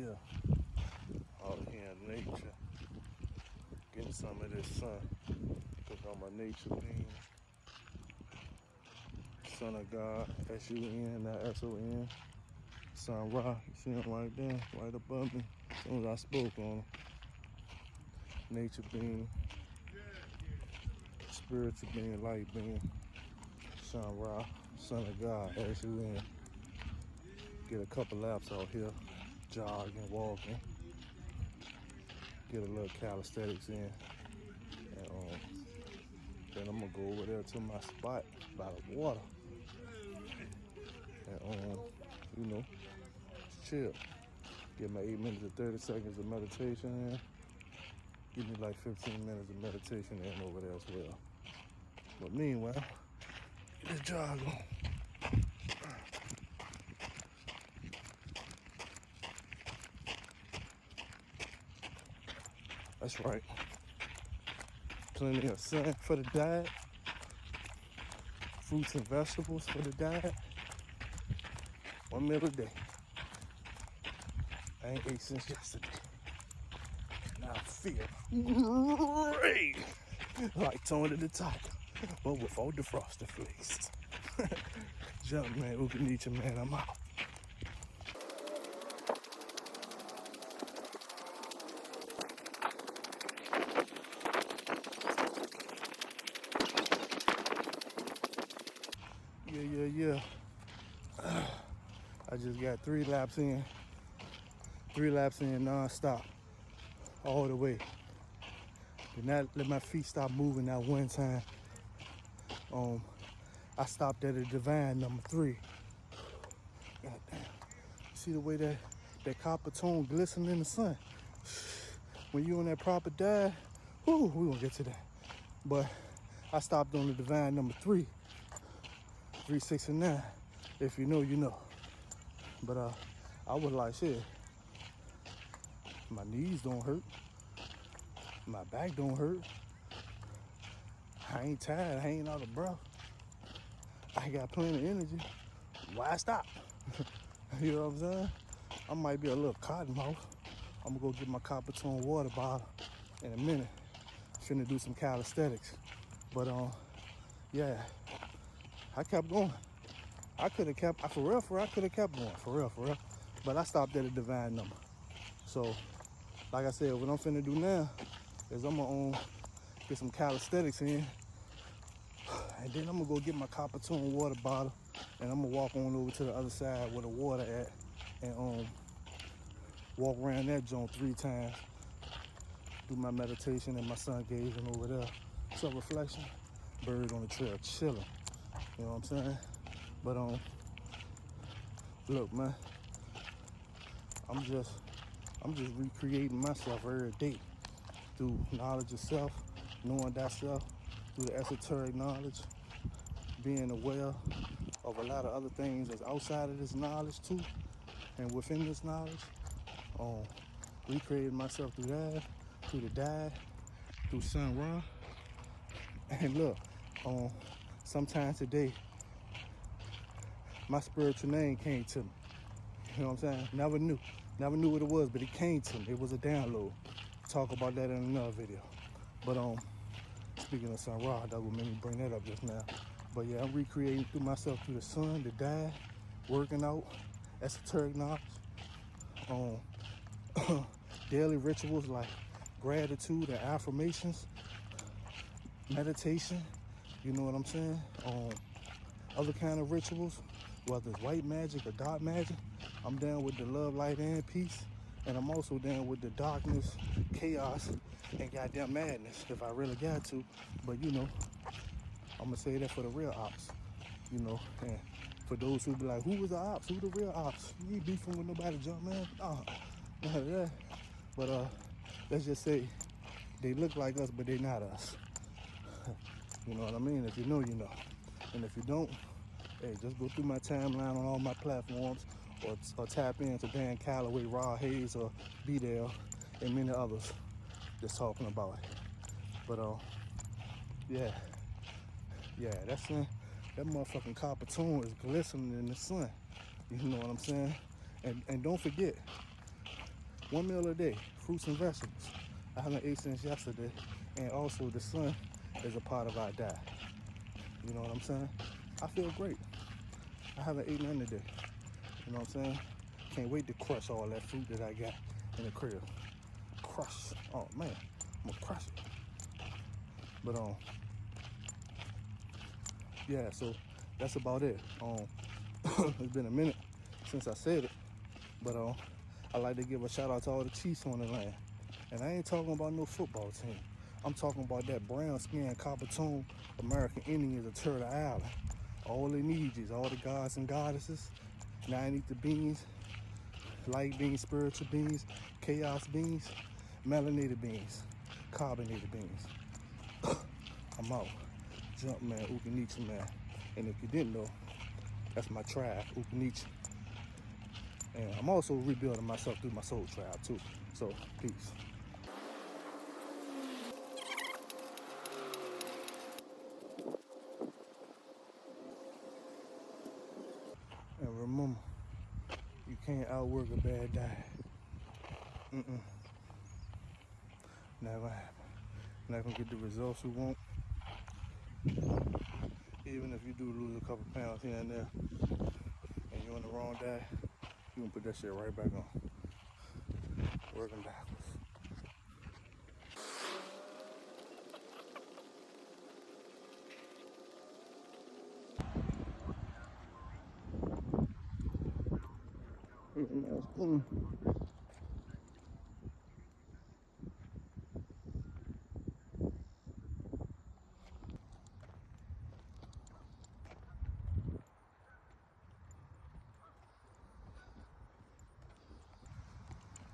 here, out here in nature, getting some of this sun. Look on my nature beam. Son of God, S-U-N, not S-O-N. Sun Ra, you see him right there, right above me. As soon as I spoke on him. Nature being, spiritual being, light being. Sun Ra, Son of God, S-U-N. Get a couple laps out here, jogging, walking. Get a little calisthenics in. And then I'm gonna go over there to my spot by the water. And just chill. Get my 8 minutes and 30 seconds of meditation in. Give me like 15 minutes of meditation in over there as well. But meanwhile, get this jog on. That's right. Plenty of sun for the diet. Fruits and vegetables for the diet. 1 meal a day. I ain't ate since yesterday. Now I feel great. Like Tony the Tiger, but without the frosted flakes. Jump, man. Ukanicha, man. I'm out. Yeah. I just got 3 laps in. 3 laps in non-stop. All the way. Did not let my feet stop moving that one time. I stopped at a divine number 3. God damn. See the way that copper tone glisten in the sun? When you on that proper dive, we gonna get to that. But I stopped on the divine number 3. 369. If you know, you know. But I was like, shit, my knees don't hurt. My back don't hurt. I ain't tired. I ain't out of breath. I got plenty of energy. Why stop? You know what I'm saying? I might be a little cotton mouth. I'm gonna go get my copper tone water bottle in a minute. Finna do some calisthenics. But yeah, I kept going. I could have kept, for real, I could have kept going, for real. But I stopped at a divine number. So, like I said, what I'm finna do now is I'm gonna get some calisthenics in, and then I'm gonna go get my copper tone water bottle, and I'm gonna walk on over to the other side where the water at, and walk around that joint 3 times, do my meditation and my sun gazing over there, self-reflection, bird on the trail, chilling. You know what I'm saying? But look, man, I'm just recreating myself every day through knowledge of self, knowing that self, through the esoteric knowledge, being aware of a lot of other things that's outside of this knowledge too, and within this knowledge. Recreating myself through that, through the diet, through Sun Ra. And look, sometimes today, my spiritual name came to me. You know what I'm saying? Never knew what it was, but it came to me. It was a download. Talk about that in another video. But speaking of Sun Ra, that would make me bring that up just now. But yeah, I'm recreating through myself through the sun, the diet, working out, esoteric knowledge, daily rituals like gratitude and affirmations, meditation, you know what I'm saying? Other kind of rituals, whether it's white magic or dark magic. I'm down with the love, light, and peace. And I'm also down with the darkness, chaos, and goddamn madness if I really got to. But I'm gonna say that for the real ops, and for those who be like, who was the ops? Who the real ops? You ain't beefing with nobody, jump man. None of that. But let's just say they look like us, but they not us. You know what I mean? If you know, you know. And if you don't, hey, just go through my timeline on all my platforms, or tap into Dan Calloway, Rod Hayes, or B-Dale, and many others just talking about it. But yeah, that motherfucking copper tone is glistening in the sun. You know what I'm saying? And don't forget, 1 meal a day, fruits and vegetables. I haven't ate since yesterday. And also the sun is a part of our diet. You know what I'm saying? I feel great. I haven't eaten none today. You know what I'm saying? Can't wait to crush all that fruit that I got in the crib. Crush. Oh man, I'm gonna crush it. But yeah, so that's about it. It's been a minute since I said it, but I like to give a shout out to all the Chiefs on the land. And I ain't talking about no football team. I'm talking about that brown skin, copper tone American Indians of Turtle Island. All they need is all the gods and goddesses. 9 ether beans, light beans, spiritual beans, chaos beans, melanated beans, carbonated beans. I'm out. Jumpman, Ukanicha man. And if you didn't know, that's my tribe, Ukanicha. And I'm also rebuilding myself through my soul tribe too. So, peace. And remember, you can't outwork a bad diet. Never happen. You're not gonna get the results you want. Even if you do lose a couple pounds here and there, and you're on the wrong diet, you can put that shit right back on. Working backwards.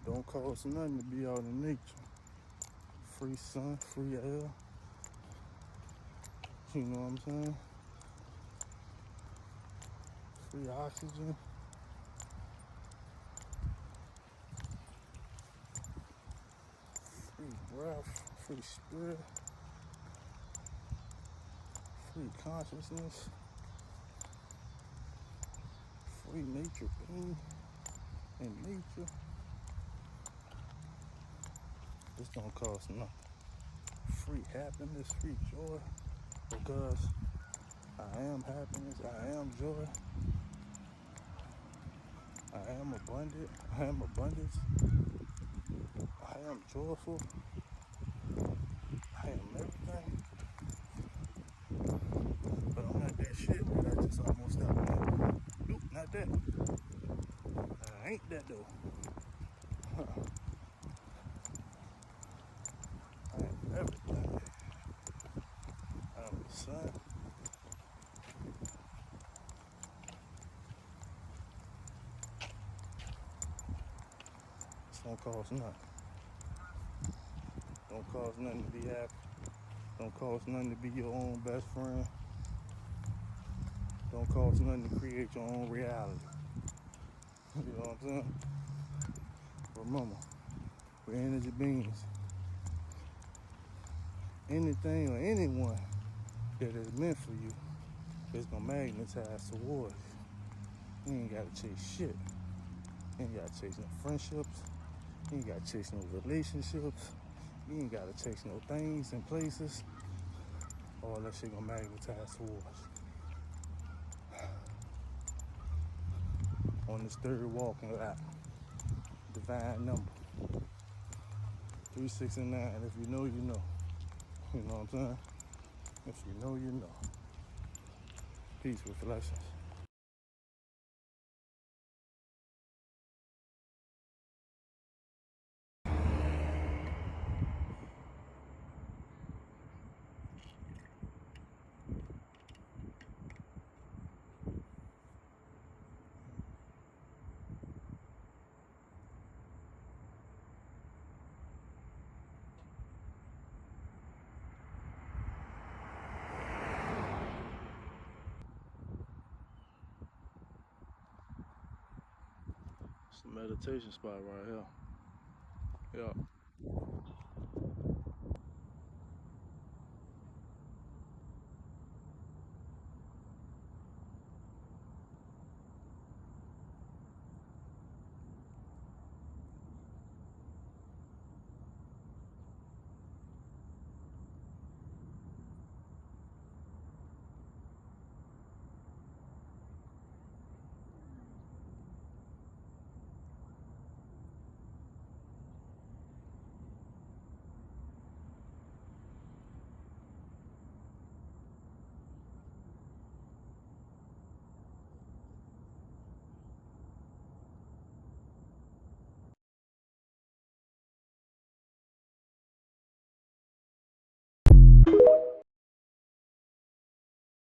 Don't cost nothing to be out in nature. Free sun, free air. You know what I'm saying? Free oxygen. Free breath. Free spirit. Free consciousness. Free nature being in nature. This don't cost nothing. Free happiness, free joy. Because I am happiness, I am joy, I am abundant, I am abundance, I am joyful, I am everything. But I'm not that shit that I just almost stopped at. Nope, not that. I ain't that though. I am everything. I'm the sun. It's don't cost nothing. Don't cost nothing to be happy. Don't cost nothing to be your own best friend. Don't cost nothing to create your own reality. You know what I'm saying? Remember, we're energy beings. Anything or anyone that is meant for you is gonna magnetize towards you. You ain't gotta chase shit. You ain't gotta chase no friendships. You ain't gotta chase no relationships. You ain't gotta chase no things and places. All that shit gonna magnetize towards you. On this third walking lap, divine number 369. If you know, you know. You know what I'm saying? If you know, you know. Peace with blessings. It's a meditation spot right here. Yeah.